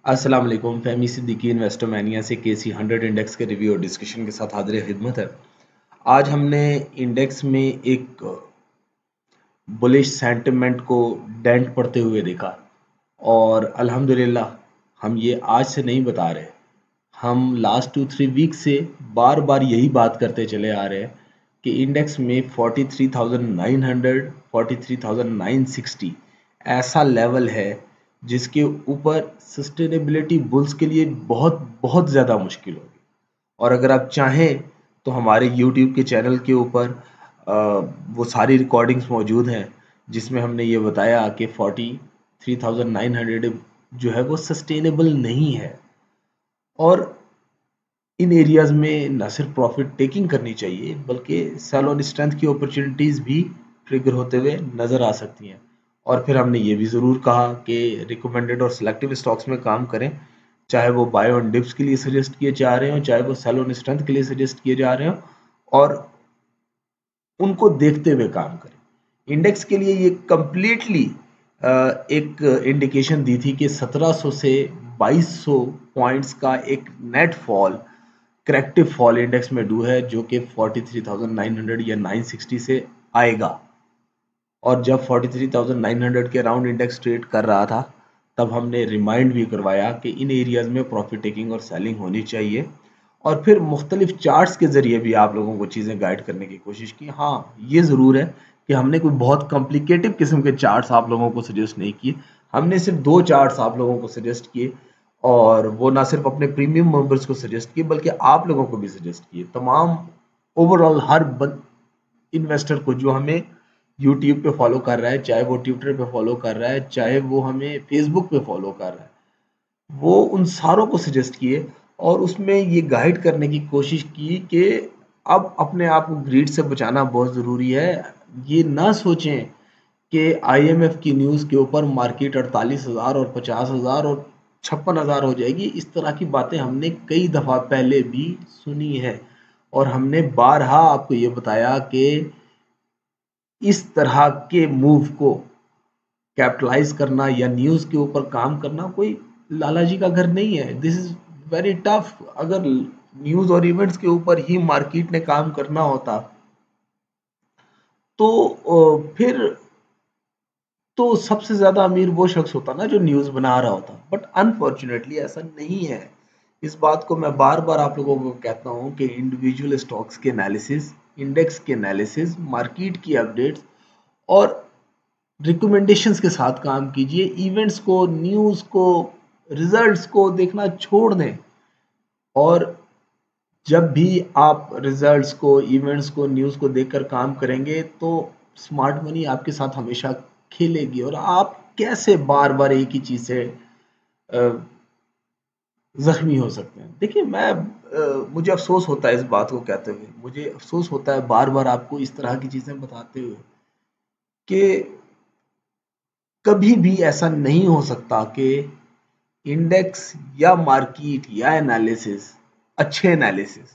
अस्सलाम वालेकुम। फहमी सिद्दीकी इन्वेस्टर मैनिया से केसी 100 इंडेक्स के रिव्यू और डिस्कशन के साथ हाजिर खिदमत है। आज हमने इंडेक्स में एक बुलिश सेंटिमेंट को डेंट पड़ते हुए देखा और अल्हम्दुलिल्लाह हम ये आज से नहीं बता रहे, हम लास्ट 2-3 वीक से बार बार यही बात करते चले आ रहे हैं कि इंडेक्स में 43,900 43,960 ऐसा लेवल है जिसके ऊपर सस्टेनेबिलिटी बुल्स के लिए बहुत बहुत ज़्यादा मुश्किल होगी। और अगर आप चाहें तो हमारे यूट्यूब के चैनल के ऊपर वो सारी रिकॉर्डिंग्स मौजूद हैं जिसमें हमने ये बताया कि 43,900 जो है वो सस्टेनेबल नहीं है और इन एरियाज में न सिर्फ प्रॉफिट टेकिंग करनी चाहिए बल्कि सेल ऑन स्ट्रेंथ की अपॉर्चुनिटीज़ भी ट्रिगर होते हुए नज़र आ सकती हैं। और फिर हमने ये भी ज़रूर कहा कि रिकमेंडेड और सिलेक्टिव स्टॉक्स में काम करें, चाहे वो बाय ऑन डिप्स के लिए सजेस्ट किए जा रहे हो, चाहे वो सेल ऑन स्ट्रेंथ के लिए सजेस्ट किए जा रहे हो, और उनको देखते हुए काम करें। इंडेक्स के लिए ये कम्प्लीटली एक इंडिकेशन दी थी कि 1700 से 2200 पॉइंट्स का एक net fall, corrective fall index में ड्यू है जो कि 43,900 या 960 से आएगा। और जब 43,900 के अराउंड इंडेक्स ट्रेड कर रहा था तब हमने रिमाइंड भी करवाया कि इन एरियाज में प्रॉफिट टेकिंग और सेलिंग होनी चाहिए, और फिर मुख्तलिफ चार्ट्स के ज़रिए भी आप लोगों को चीज़ें गाइड करने की कोशिश की। हाँ, ये ज़रूर है कि हमने कोई बहुत कॉम्प्लिकेटिव किस्म के चार्ट्स आप लोगों को सजेस्ट नहीं किए, हमने सिर्फ 2 चार्ट्स आप लोगों को सजेस्ट किए, और वो ना सिर्फ अपने प्रीमियम मेंबर्स को सजेस्ट किए बल्कि आप लोगों को भी सजेस्ट किए। तमाम ओवरऑल हर इन्वेस्टर को जो हमें यूट्यूब पे फॉलो कर रहा है, चाहे वो ट्विटर पे फॉलो कर रहा है, चाहे वो हमें फेसबुक पे फॉलो कर रहा है, वो उन सारों को सजेस्ट किए और उसमें ये गाइड करने की कोशिश की कि अब अपने आप को ग्रीड से बचाना बहुत ज़रूरी है। ये ना सोचें कि आईएमएफ की न्यूज़ के ऊपर मार्केट 48,000 और 50,000 और 56,000 हो जाएगी। इस तरह की बातें हमने कई दफ़ा पहले भी सुनी है और हमने बारहा आपको ये बताया कि इस तरह के मूव को कैपिटलाइज करना या न्यूज़ के ऊपर काम करना कोई लाला जी का घर नहीं है। This is very tough. अगर न्यूज़ और इवेंट्स के ऊपर ही मार्केट ने काम करना होता तो फिर तो सबसे ज़्यादा अमीर वो शख्स होता ना जो न्यूज़ बना रहा होता, बट अनफॉर्चुनेटली ऐसा नहीं है। इस बात को मैं बार बार आप लोगों को कहता हूँ कि इंडिविजुअल स्टॉक्स के एनालिसिस, इंडेक्स के एनालिसिस, मार्केट की अपडेट्स और रिकमेंडेशंस के साथ काम कीजिए। इवेंट्स को, न्यूज़ को, रिजल्ट्स को देखना छोड़ दें। और जब भी आप रिजल्ट्स को, इवेंट्स को, न्यूज़ को देखकर काम करेंगे तो स्मार्ट मनी आपके साथ हमेशा खेलेगी। और आप कैसे बार बार एक ही चीज़ से जख्मी हो सकते हैं। देखिए, मुझे अफसोस होता है इस बात को कहते हुए, मुझे अफसोस होता है बार बार आपको इस तरह की चीज़ें बताते हुए कि कभी भी ऐसा नहीं हो सकता कि इंडेक्स या मार्केट या एनालिसिस, अच्छे एनालिसिस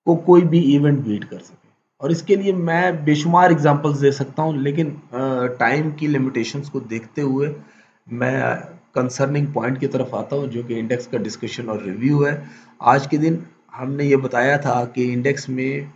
को कोई भी इवेंट बीट कर सके। और इसके लिए मैं बेशुमार एग्जांपल्स दे सकता हूं, लेकिन टाइम की लिमिटेशंस को देखते हुए मैं कंसर्निंग पॉइंट की तरफ आता हूं जो कि इंडेक्स का डिस्कशन और रिव्यू है। आज के दिन हमने ये बताया था कि इंडेक्स में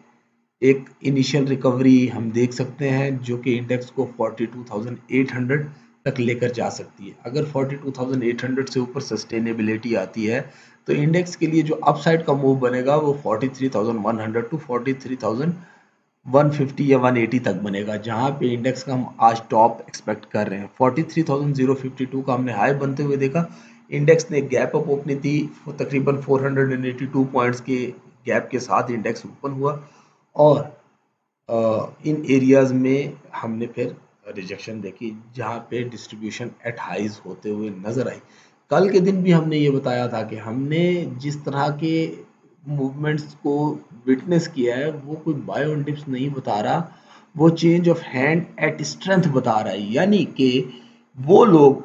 एक इनिशियल रिकवरी हम देख सकते हैं जो कि इंडेक्स को 42,800 तक लेकर जा सकती है। अगर 42,800 से ऊपर सस्टेनेबिलिटी आती है तो इंडेक्स के लिए जो अपसाइड का मूव बनेगा वो 43,100 टू 43,150 या 180 तक बनेगा, जहां पे इंडेक्स का हम आज टॉप एक्सपेक्ट कर रहे हैं। 43,052 का हमने हाई बनते हुए देखा। इंडेक्स ने गैप अप ओपनिंग दी, तकरीबन 482 पॉइंट्स के गैप के साथ इंडेक्स ओपन हुआ और इन एरियाज में हमने फिर रिजेक्शन देखी जहाँ पे डिस्ट्रीब्यूशन एट हाइज होते हुए नजर आई। कल के दिन भी हमने ये बताया था कि हमने जिस तरह के मूवमेंट्स को विटनेस किया है वो कोई बाय ऑन डिप्स नहीं बता रहा, वो change of hand eight strength बता रहा है। यानी कि वो लोग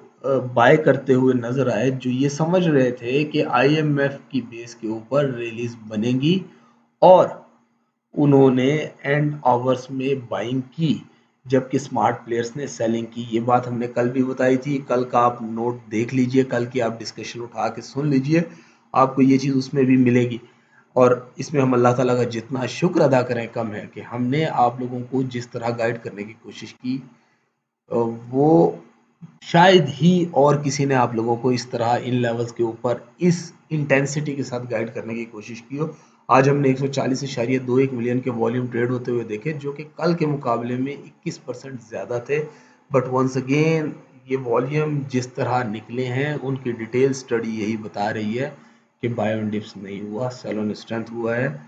बाय करते हुए नजर आए जो ये समझ रहे थे कि आईएमएफ की बेस के ऊपर रिलीज बनेगी और उन्होंने एंड आवर्स में बाइंग की। जबकि स्मार्ट प्लेयर्स ने सेलिंग की। ये बात हमने कल भी बताई थी, कल का आप नोट देख लीजिए, कल की आप डिस्कशन उठा के सुन लीजिए, आपको ये चीज़ उसमें भी मिलेगी। और इसमें हम अल्लाह ताला का जितना शुक्र अदा करें कम है कि हमने आप लोगों को जिस तरह गाइड करने की कोशिश की वो शायद ही और किसी ने आप लोगों को इस तरह इन लेवल्स के ऊपर इस इंटेंसिटी के साथ गाइड करने की कोशिश की हो। आज हमने 140.21 मिलियन के वॉल्यूम ट्रेड होते हुए देखे, जो कि कल के मुकाबले में 21% ज़्यादा थे। बट वंस अगेन ये वॉल्यूम जिस तरह निकले हैं उनकी डिटेल स्टडी यही बता रही है कि बाय ऑन डिप्स नहीं हुआ, सेल ऑन स्ट्रेंथ हुआ है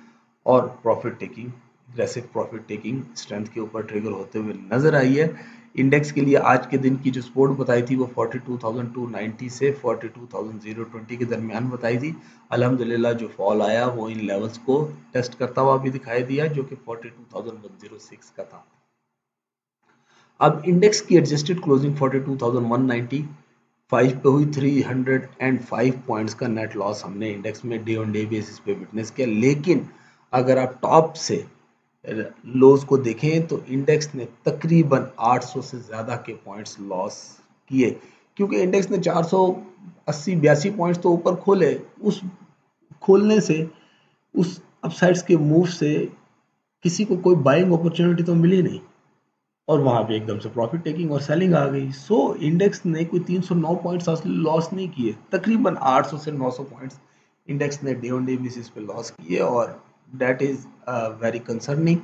और profit taking, aggressive profit taking strength के ऊपर ट्रिगर होते हुए नजर आई है। इंडेक्स के लिए आज के दिन की जो सपोर्ट बताई थी वो 42,290 से 42,020 के दरमियान बताई थी। अल्हम्दुलिल्लाह जो फॉल आया वो इन लेवल्स को टेस्ट करता हुआ भी दिखाई दिया, जो कि 42,106 का था। अब इंडेक्स की एडजस्टेड क्लोजिंग 42,195 पे हुई। 305 पॉइंट्स का नेट लॉस हमने इंडेक्स में डे ऑन डे बेसिस पे विटनेस किया। लेकिन अगर आप टॉप से लोज को देखें तो इंडेक्स ने तकरीबन 800 से ज़्यादा के पॉइंट्स लॉस किए, क्योंकि इंडेक्स ने 480-82 पॉइंट्स तो ऊपर खोले। उस खोलने से, उस अपसाइड्स के मूव से किसी को कोई बाइंग अपॉर्चुनिटी तो मिली नहीं और वहां पे एकदम से प्रॉफिट टेकिंग और सेलिंग आ गई। सो इंडेक्स ने कोई 309 पॉइंट्स असली लॉस नहीं किए, तकरीबन 800 से 900 पॉइंट्स इंडेक्स ने डे ऑन डे बेसिस पे लॉस किए। और दैट इज वेरी कंसर्निंग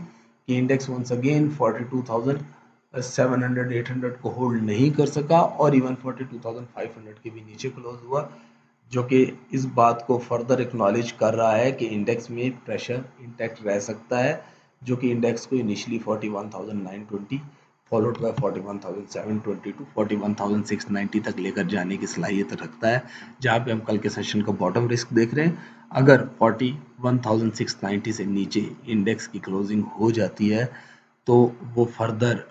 कि इंडेक्स वंस अगेन 42,700-800 को होल्ड नहीं कर सका और इवन 42,500 के भी नीचे क्लोज हुआ, जो कि इस बात को फर्दर एक्नॉलेज कर रहा है कि इंडेक्स में प्रेशर इंटैक्ट रह सकता है, जो कि इंडेक्स को इनिशियली 41,920 फॉलोड बाय 41,720 टू 41,690 तक लेकर जाने की सलाहियत रखता है, जहां पे हम कल के सेशन का बॉटम रिस्क देख रहे हैं। अगर 41,690 से नीचे इंडेक्स की क्लोजिंग हो जाती है तो वो फर्दर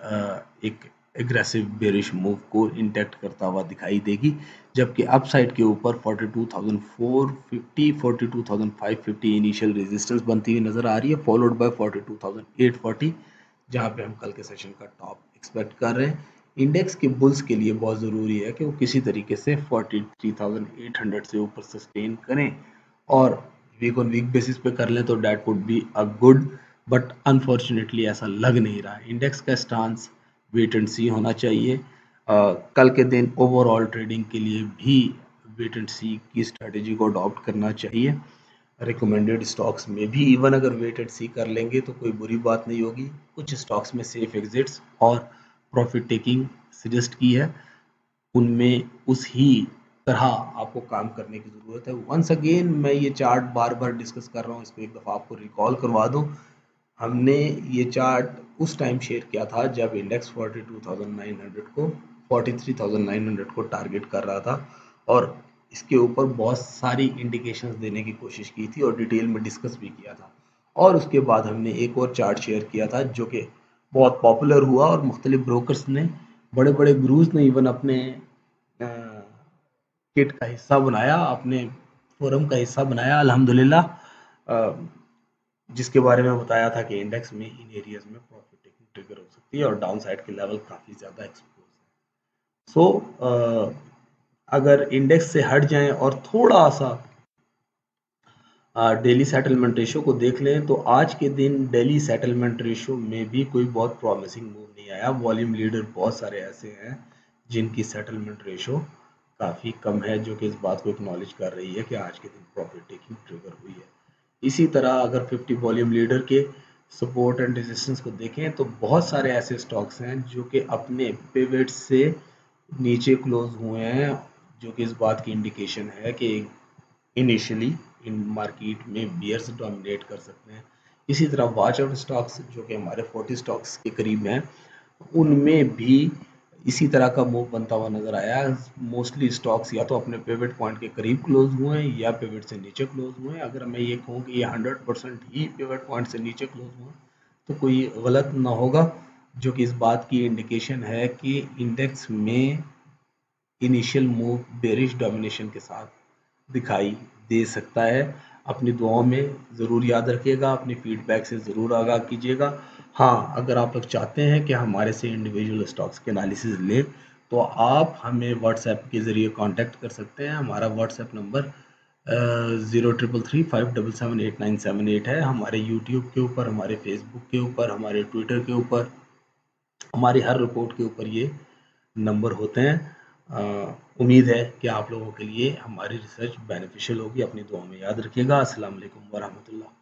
एक एग्रेसिव बेरिश मूव को इंटैक्ट करता हुआ दिखाई देगी, जबकि अपसाइड के ऊपर 42,450 42,550 इनिशियल रेजिस्टेंस बनती हुई नजर आ रही है, फॉलोड बाय 42,840, जहां पे हम कल के सेशन का टॉप एक्सपेक्ट कर रहे हैं। इंडेक्स के बुल्स के लिए बहुत ज़रूरी है कि वो किसी तरीके से 43,800 से ऊपर सस्टेन करें और वीक ऑन वीक बेसिस पे कर लें तो that would be a good, but unfortunately ऐसा लग नहीं रहा। इंडेक्स का स्टांस वेट एंड सी होना चाहिए। कल के दिन ओवरऑल ट्रेडिंग के लिए भी वेट एंड सी की स्ट्रेटेजी को अडॉप्ट करना चाहिए। रिकमेंडेड स्टॉक्स में भी इवन अगर वेट एंड सी कर लेंगे तो कोई बुरी बात नहीं होगी। कुछ स्टॉक्स में सेफ एग्जिट्स और प्रॉफिट टेकिंग सजेस्ट की है, उनमें उस ही तरह आपको काम करने की ज़रूरत है। वंस अगेन मैं ये चार्ट बार बार डिस्कस कर रहा हूँ, इसको एक दफ़ा आपको रिकॉल करवा दूँ। हमने ये चार्ट उस टाइम शेयर किया था जब इंडेक्स 42,900 को 43,900 को टारगेट कर रहा था और इसके ऊपर बहुत सारी इंडिकेशंस देने की कोशिश की थी और डिटेल में डिस्कस भी किया था। और उसके बाद हमने एक और चार्ट शेयर किया था जो कि बहुत पॉपुलर हुआ और मुख्तलिफ ब्रोकर्स ने, बड़े बड़े गुरूज ने इवन अपने किट का हिस्सा बनाया, अपने फोरम का हिस्सा बनाया अल्हम्दुलिल्लाह, जिसके बारे में बताया था कि इंडेक्स में इन एरियाज में प्रॉफिट टेकिंग ट्रिगर हो सकती है और डाउन साइड के लेवल काफ़ी ज़्यादा एक्सपोज है। सो अगर इंडेक्स से हट जाएं और थोड़ा सा डेली सेटलमेंट रेशो को देख लें तो आज के दिन डेली सेटलमेंट रेशो में भी कोई बहुत प्रॉमिसिंग मूव नहीं आया। वॉल्यूम लीडर बहुत सारे ऐसे हैं जिनकी सेटलमेंट रेशो काफ़ी कम है, जो कि इस बात को एक्नॉलेज कर रही है कि आज के दिन प्रॉफिट टेकिंग ट्रिगर हुई है। इसी तरह अगर 50 वॉल्यूम लीडर के सपोर्ट एंड रेजिस्टेंस को देखें तो बहुत सारे ऐसे स्टॉक्स हैं जो कि अपने पिवट से नीचे क्लोज हुए हैं, जो कि इस बात की इंडिकेशन है कि इनिशियली इन मार्केट में बियर्स डोमिनेट कर सकते हैं। इसी तरह वॉच आउट स्टॉक्स जो कि हमारे 40 स्टॉक्स के करीब हैं, उनमें भी इसी तरह का मूव बनता हुआ नजर आया। मोस्टली स्टॉक्स या तो अपने पिवट पॉइंट के करीब क्लोज हुए हैं या पिवट से नीचे क्लोज हुए हैं। अगर मैं ये कहूँ कि ये 100% ही पिवट पॉइंट से नीचे क्लोज हुए तो कोई गलत ना होगा, जो कि इस बात की इंडिकेशन है कि इंडेक्स में इनिशियल मूव बेरिश डोमिनेशन के साथ दिखाई दे सकता है। अपनी दुआओं में ज़रूर याद रखिएगा, अपनी फीडबैक से ज़रूर आगाह कीजिएगा। हाँ, अगर आप लोग चाहते हैं कि हमारे से इंडिविजुअल स्टॉक्स के एनालिसिस लें तो आप हमें व्हाट्सएप के ज़रिए कांटेक्ट कर सकते हैं। हमारा व्हाट्सएप नंबर 03335778 है। हमारे यूट्यूब के ऊपर, हमारे फेसबुक के ऊपर, हमारे ट्विटर के ऊपर, हमारी हर रिपोर्ट के ऊपर ये नंबर होते हैं। उम्मीद है कि आप लोगों के लिए हमारी रिसर्च बेनिफिशियल होगी। अपनी दुआ में याद रखिएगा। अस्सलाम वालेकुम वरहमतुल्लाह।